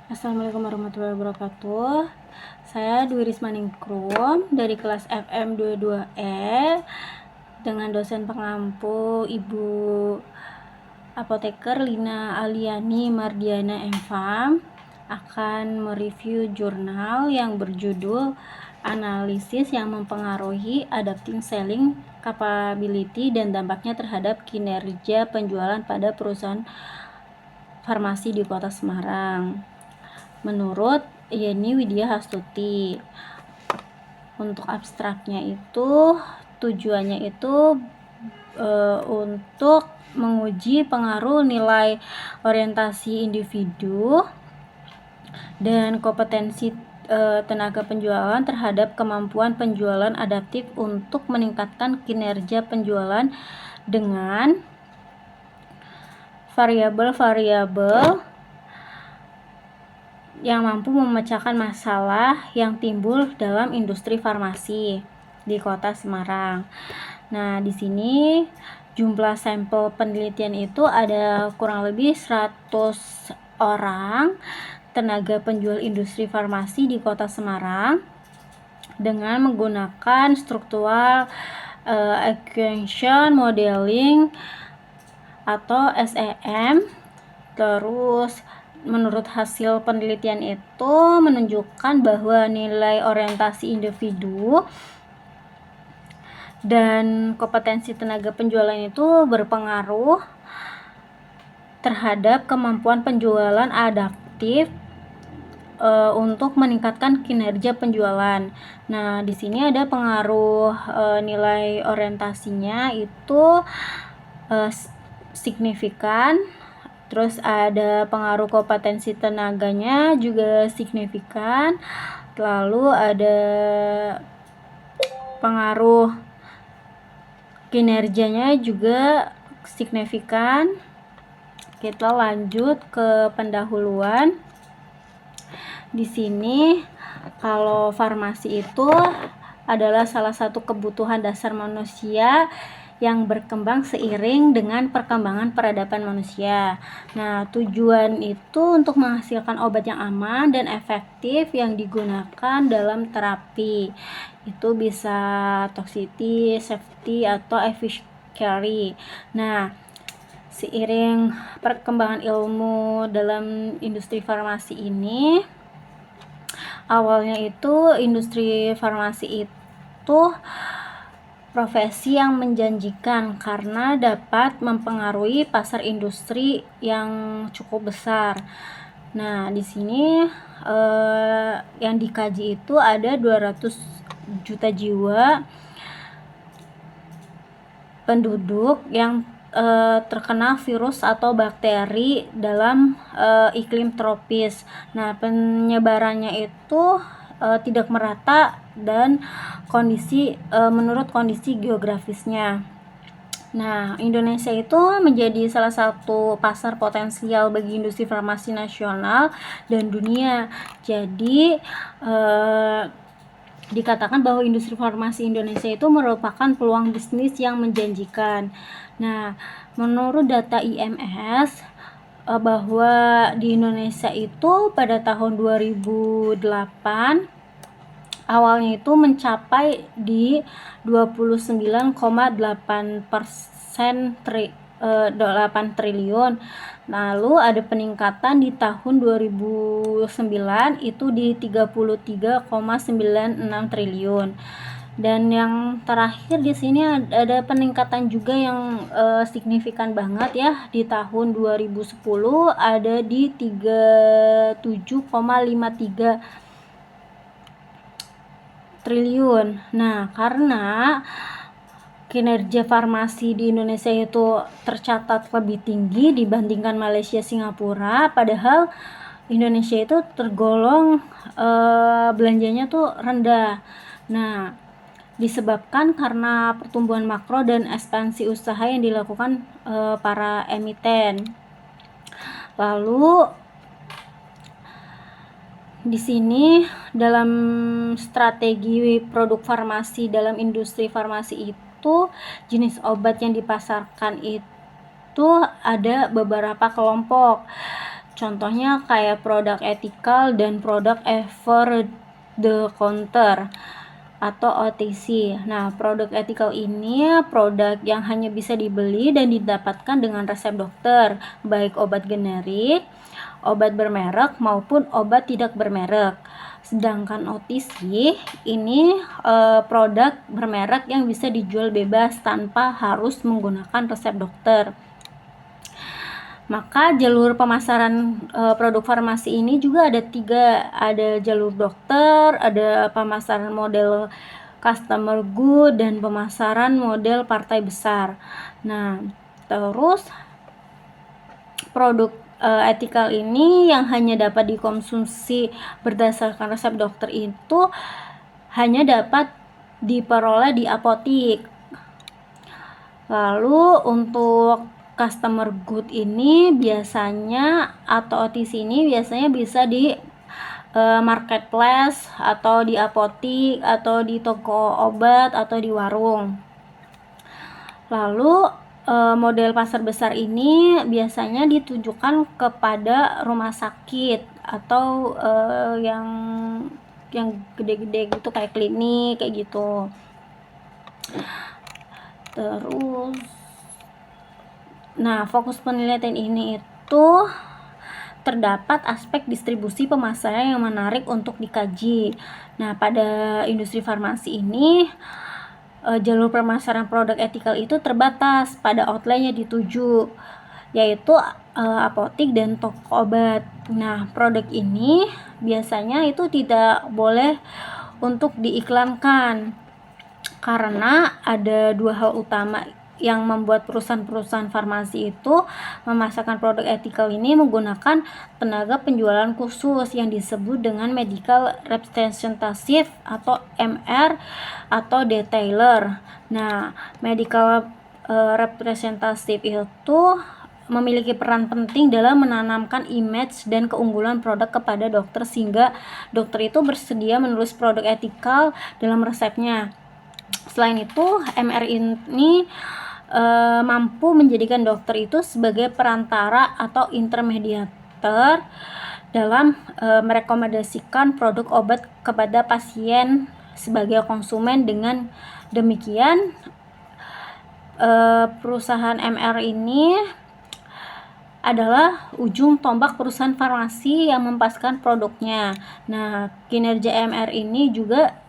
Assalamualaikum warahmatullahi wabarakatuh. Saya Dwi Rismaningrum dari kelas FM 22E dengan dosen pengampu Ibu Apoteker Lina Aliani Mardiana M.Fam akan mereview jurnal yang berjudul Analisis yang mempengaruhi Adapting Selling Capability dan dampaknya terhadap kinerja penjualan pada perusahaan farmasi di Kota Semarang. Menurut Yeni Widya Hastuti. Untuk abstraknya itu tujuannya itu untuk menguji pengaruh nilai orientasi individu dan kompetensi tenaga penjualan terhadap kemampuan penjualan adaptif untuk meningkatkan kinerja penjualan dengan variabel-variabel yang mampu memecahkan masalah yang timbul dalam industri farmasi di Kota Semarang. Nah, di sini jumlah sampel penelitian itu ada kurang lebih 100 orang tenaga penjual industri farmasi di Kota Semarang dengan menggunakan struktural equation modeling atau SEM. Terus menurut hasil penelitian itu menunjukkan bahwa nilai orientasi individu dan kompetensi tenaga penjualan itu berpengaruh terhadap kemampuan penjualan adaptif untuk meningkatkan kinerja penjualan. Nah, di sini ada pengaruh nilai orientasinya itu signifikan. Terus ada pengaruh kompetensi tenaganya juga signifikan. Lalu ada pengaruh kinerjanya juga signifikan. Kita lanjut ke pendahuluan. Di sini kalau farmasi itu adalah salah satu kebutuhan dasar manusia yang berkembang seiring dengan perkembangan peradaban manusia. Nah, tujuan itu untuk menghasilkan obat yang aman dan efektif yang digunakan dalam terapi. Itu bisa toxicity, safety, atau efficacy. Nah, seiring perkembangan ilmu dalam industri farmasi ini, awalnya itu industri farmasi itu profesi yang menjanjikan karena dapat mempengaruhi pasar industri yang cukup besar. Nah, di sini yang dikaji itu ada 200 juta jiwa penduduk yang terkena virus atau bakteri dalam iklim tropis. Nah, penyebarannya itu tidak merata dan menurut kondisi geografisnya. Nah, Indonesia itu menjadi salah satu pasar potensial bagi industri farmasi nasional dan dunia. Jadi dikatakan bahwa industri farmasi Indonesia itu merupakan peluang bisnis yang menjanjikan. Nah, menurut data IMS bahwa di Indonesia itu pada tahun 2008 awalnya itu mencapai di 29,8 triliun. Lalu ada peningkatan di tahun 2009 itu di 33,96 triliun. Dan yang terakhir di sini ada peningkatan juga yang signifikan banget ya. Di tahun 2010 ada di 37,53 triliun. Nah, karena kinerja farmasi di Indonesia itu tercatat lebih tinggi dibandingkan Malaysia, Singapura, padahal Indonesia itu tergolong belanjanya tuh rendah. Nah, disebabkan karena pertumbuhan makro dan ekspansi usaha yang dilakukan para emiten. Lalu di sini dalam strategi produk farmasi dalam industri farmasi itu jenis obat yang dipasarkan itu ada beberapa kelompok. Contohnya kayak produk etikal dan produk over the counter atau OTC. Nah, produk etikal ini produk yang hanya bisa dibeli dan didapatkan dengan resep dokter, baik obat generik, obat bermerek maupun obat tidak bermerek. Sedangkan OTC ini produk bermerek yang bisa dijual bebas tanpa harus menggunakan resep dokter. Maka jalur pemasaran produk farmasi ini juga ada 3, ada jalur dokter, ada pemasaran model customer good, dan pemasaran model partai besar. Nah, terus produk etikal ini yang hanya dapat dikonsumsi berdasarkan resep dokter itu hanya dapat diperoleh di apotik. Lalu untuk customer good ini biasanya atau OTC ini biasanya bisa di marketplace atau di apotik atau di toko obat atau di warung. Lalu model pasar besar ini biasanya ditujukan kepada rumah sakit atau yang gede-gede gitu kayak klinik kayak gitu. Terus nah, fokus penelitian ini itu terdapat aspek distribusi pemasaran yang menarik untuk dikaji. Nah, pada industri farmasi ini jalur pemasaran produk etikal itu terbatas pada outlet-nya dituju, yaitu apotik dan toko obat. Nah, produk ini biasanya itu tidak boleh untuk diiklankan karena ada 2 hal utama yang membuat perusahaan-perusahaan farmasi itu memasarkan produk etikal ini menggunakan tenaga penjualan khusus yang disebut dengan medical representative atau MR atau detailer. Nah, medical representative itu memiliki peran penting dalam menanamkan image dan keunggulan produk kepada dokter sehingga dokter itu bersedia menulis produk etikal dalam resepnya. Selain itu, MR ini mampu menjadikan dokter itu sebagai perantara atau intermediator dalam merekomendasikan produk obat kepada pasien sebagai konsumen. Dengan demikian, perusahaan MR ini adalah ujung tombak perusahaan farmasi yang memasarkan produknya. Nah, kinerja MR ini juga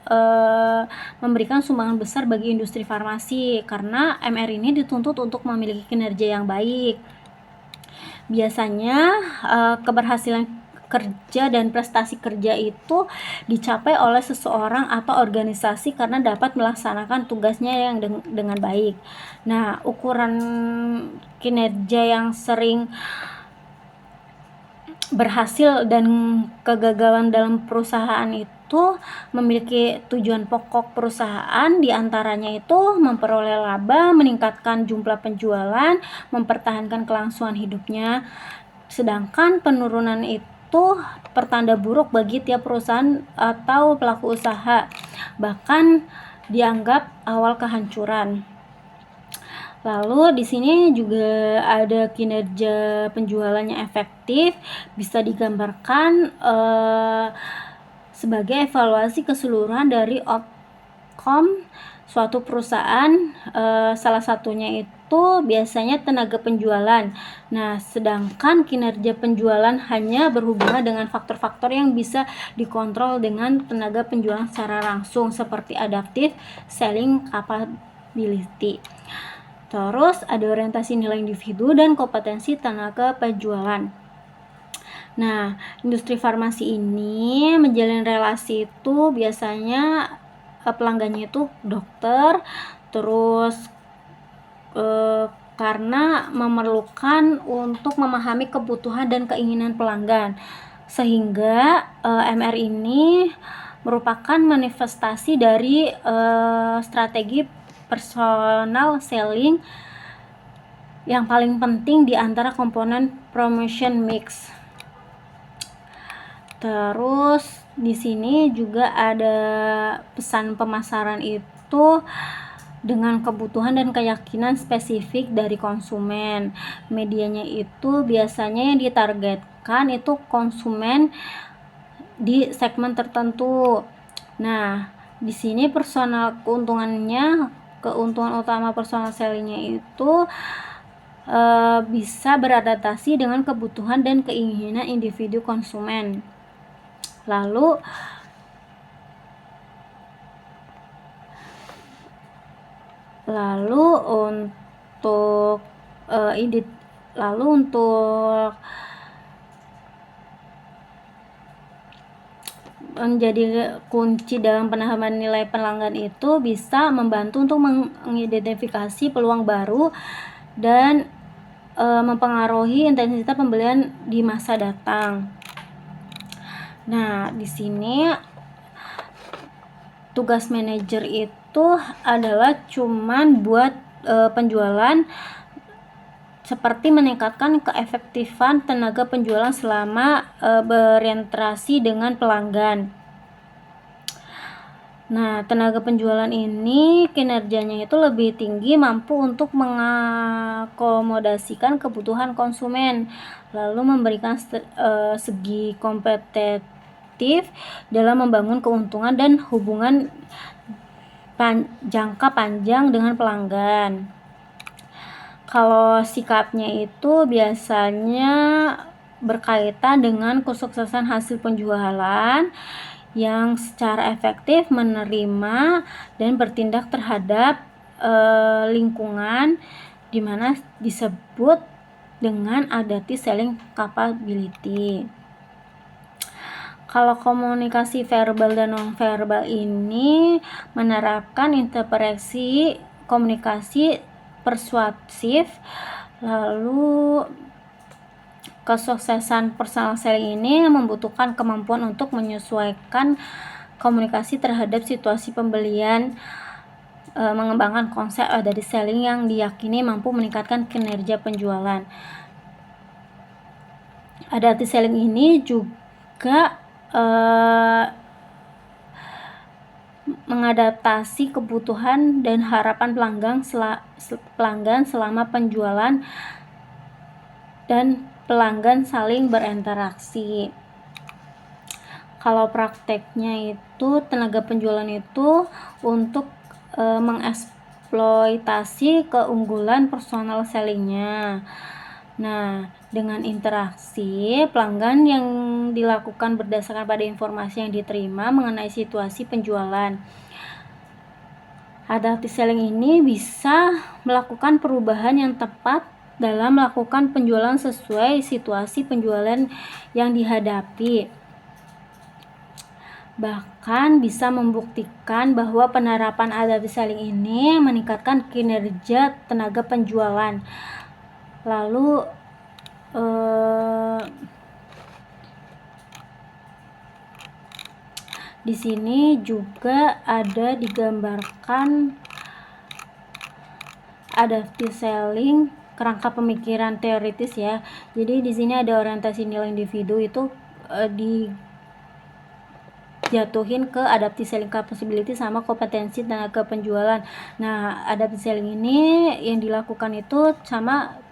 memberikan sumbangan besar bagi industri farmasi karena MR ini dituntut untuk memiliki kinerja yang baik. Biasanya keberhasilan kerja dan prestasi kerja itu dicapai oleh seseorang atau organisasi karena dapat melaksanakan tugasnya yang dengan baik. Nah, ukuran kinerja yang sering berhasil dan kegagalan dalam perusahaan itu memiliki tujuan pokok perusahaan, diantaranya itu memperoleh laba, meningkatkan jumlah penjualan, mempertahankan kelangsungan hidupnya. Sedangkan penurunan itu pertanda buruk bagi tiap perusahaan atau pelaku usaha, bahkan dianggap awal kehancuran. Lalu di sini juga ada kinerja penjualannya efektif, bisa digambarkan sebagai evaluasi keseluruhan dari outcome suatu perusahaan. Salah satunya itu biasanya tenaga penjualan. Nah, sedangkan kinerja penjualan hanya berhubungan dengan faktor-faktor yang bisa dikontrol dengan tenaga penjualan secara langsung seperti adaptive selling capability. Terus ada orientasi nilai individu dan kompetensi tenaga penjualan. Nah, industri farmasi ini menjalin relasi itu biasanya pelanggannya itu dokter, terus karena memerlukan untuk memahami kebutuhan dan keinginan pelanggan, sehingga MR ini merupakan manifestasi dari strategi personal selling yang paling penting di antara komponen promotion mix. Terus di sini juga ada pesan pemasaran itu dengan kebutuhan dan keyakinan spesifik dari konsumen. Medianya itu biasanya yang ditargetkan menginginkan itu konsumen di segmen tertentu. Nah, di sini keuntungan utama personal sellingnya itu bisa beradaptasi dengan kebutuhan dan keinginan individu konsumen. Lalu untuk menjadi kunci dalam penambahan nilai pelanggan itu bisa membantu untuk mengidentifikasi peluang baru dan mempengaruhi intensitas pembelian di masa datang. Nah, di sini tugas manajer itu adalah cuman buat penjualan, seperti meningkatkan keefektifan tenaga penjualan selama berinteraksi dengan pelanggan. Nah, tenaga penjualan ini kinerjanya itu lebih tinggi, mampu untuk mengakomodasikan kebutuhan konsumen, lalu memberikan segi kompetitif dalam membangun keuntungan dan hubungan jangka panjang dengan pelanggan. Kalau sikapnya itu biasanya berkaitan dengan kesuksesan hasil penjualan yang secara efektif menerima dan bertindak terhadap lingkungan, dimana disebut dengan adaptive selling capability. Kalau komunikasi verbal dan non-verbal ini menerapkan interpretasi komunikasi persuasif. Lalu kesuksesan personal selling ini membutuhkan kemampuan untuk menyesuaikan komunikasi terhadap situasi pembelian, mengembangkan konsep dari selling yang diyakini mampu meningkatkan kinerja penjualan. Adaptive selling ini juga mengadaptasi kebutuhan dan harapan pelanggan selama penjualan dan pelanggan saling berinteraksi. Kalau prakteknya itu tenaga penjualan itu untuk mengeksploitasi keunggulan personal sellingnya. Nah, dengan interaksi pelanggan yang dilakukan berdasarkan pada informasi yang diterima mengenai situasi penjualan. Adaptive selling ini bisa melakukan perubahan yang tepat dalam melakukan penjualan sesuai situasi penjualan yang dihadapi. Bahkan bisa membuktikan bahwa penerapan adaptive selling ini meningkatkan kinerja tenaga penjualan. Lalu di sini juga ada digambarkan adaptive selling kerangka pemikiran teoritis ya. Jadi di sini ada orientasi nilai individu itu dijatuhin ke adaptive selling capability sama kompetensi tenaga penjualan. Nah, adaptive selling ini yang dilakukan itu sama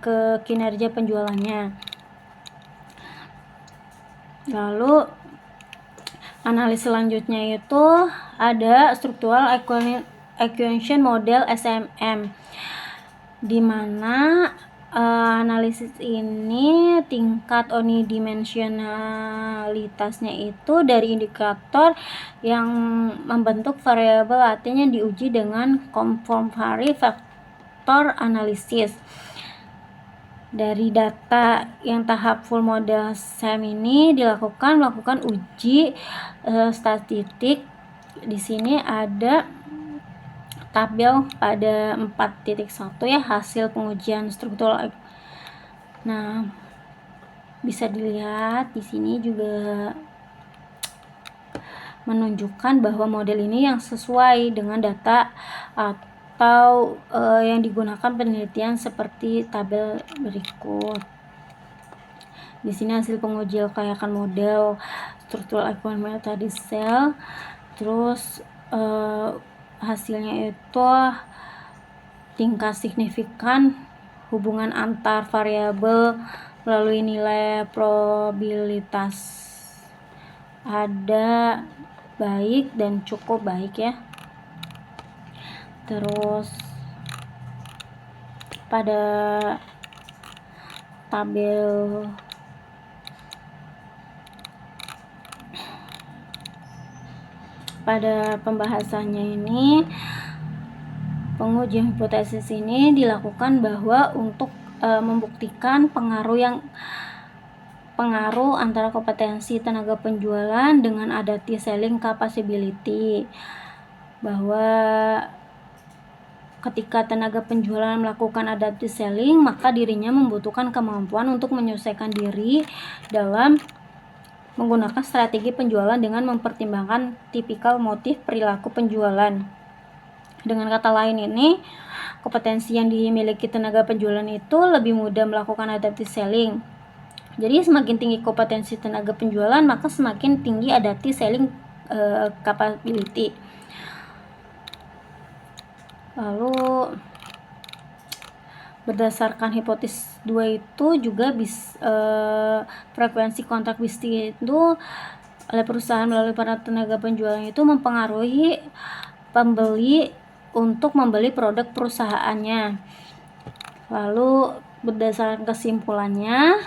ke kinerja penjualannya. Lalu analisis selanjutnya itu ada structural acquisition model SMM, di mana analisis ini tingkat unidimensionalitasnya itu dari indikator yang membentuk variabel, artinya diuji dengan confirmatory factor analysis. Dari data yang tahap full model SEM ini melakukan uji statistik. Di sini ada tabel pada 4.1 ya, hasil pengujian struktural. Nah, bisa dilihat di sini juga menunjukkan bahwa model ini yang sesuai dengan data atau yang digunakan penelitian seperti tabel berikut. Di sini hasil pengujian kelayakan model structural acquisition tadi sel, terus hasilnya itu tingkat signifikan hubungan antar variabel melalui nilai probabilitas ada, baik, dan cukup baik ya. Terus pada tabel pembahasannya ini, pengujian hipotesis ini dilakukan bahwa untuk membuktikan pengaruh antara kompetensi tenaga penjualan dengan adaptive selling capability, bahwa ketika tenaga penjualan melakukan adaptive selling, maka dirinya membutuhkan kemampuan untuk menyesuaikan diri dalam menggunakan strategi penjualan dengan mempertimbangkan tipikal motif perilaku penjualan. Dengan kata lain ini, kompetensi yang dimiliki tenaga penjualan itu lebih mudah melakukan adaptive selling. Jadi semakin tinggi kompetensi tenaga penjualan, maka semakin tinggi adaptive selling capability. Lalu berdasarkan hipotesis 2 itu juga frekuensi kontrak bisnis itu oleh perusahaan melalui para tenaga penjualan itu mempengaruhi pembeli untuk membeli produk perusahaannya. Lalu berdasarkan kesimpulannya,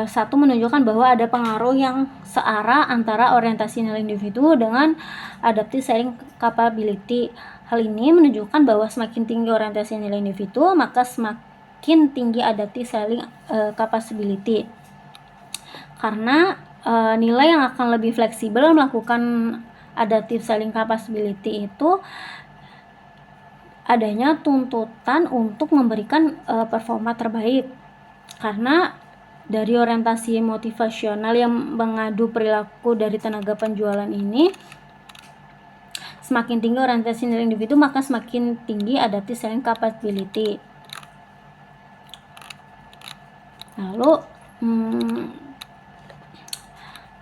satu menunjukkan bahwa ada pengaruh yang searah antara orientasi nilai individu dengan adaptive selling capability. Hal ini menunjukkan bahwa semakin tinggi orientasi nilai individu, maka semakin tinggi adaptive selling capability. Karena nilai yang akan lebih fleksibel melakukan adaptive selling capability itu adanya tuntutan untuk memberikan performa terbaik. Karena dari orientasi motivasional yang mengadu perilaku dari tenaga penjualan ini, semakin tinggi orientasi nilai individu, maka semakin tinggi adaptive selling capability. Lalu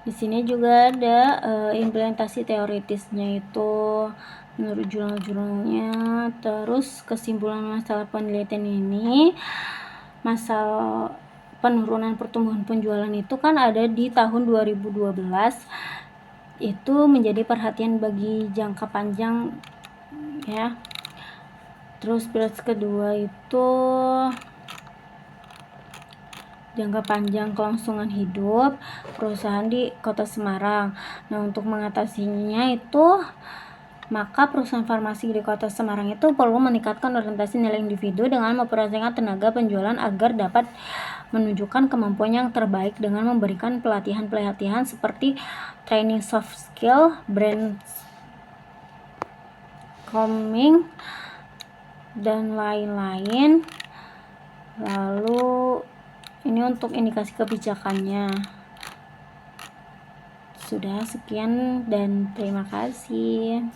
di sini juga ada implementasi teoritisnya itu menurut jurnal-jurnalnya. Terus kesimpulan masalah penelitian ini, masalah penurunan pertumbuhan penjualan itu kan ada di tahun 2012, itu menjadi perhatian bagi jangka panjang ya. Terus periode kedua itu jangka panjang kelangsungan hidup perusahaan di Kota Semarang. Nah, untuk mengatasinya itu, maka perusahaan farmasi di Kota Semarang itu perlu meningkatkan orientasi nilai individu dengan memperhatikan tenaga penjualan agar dapat menunjukkan kemampuan yang terbaik dengan memberikan pelatihan-pelatihan seperti training soft skill, brainstorming, dan lain-lain. Lalu ini untuk indikasi kebijakannya. Sudah, sekian dan terima kasih.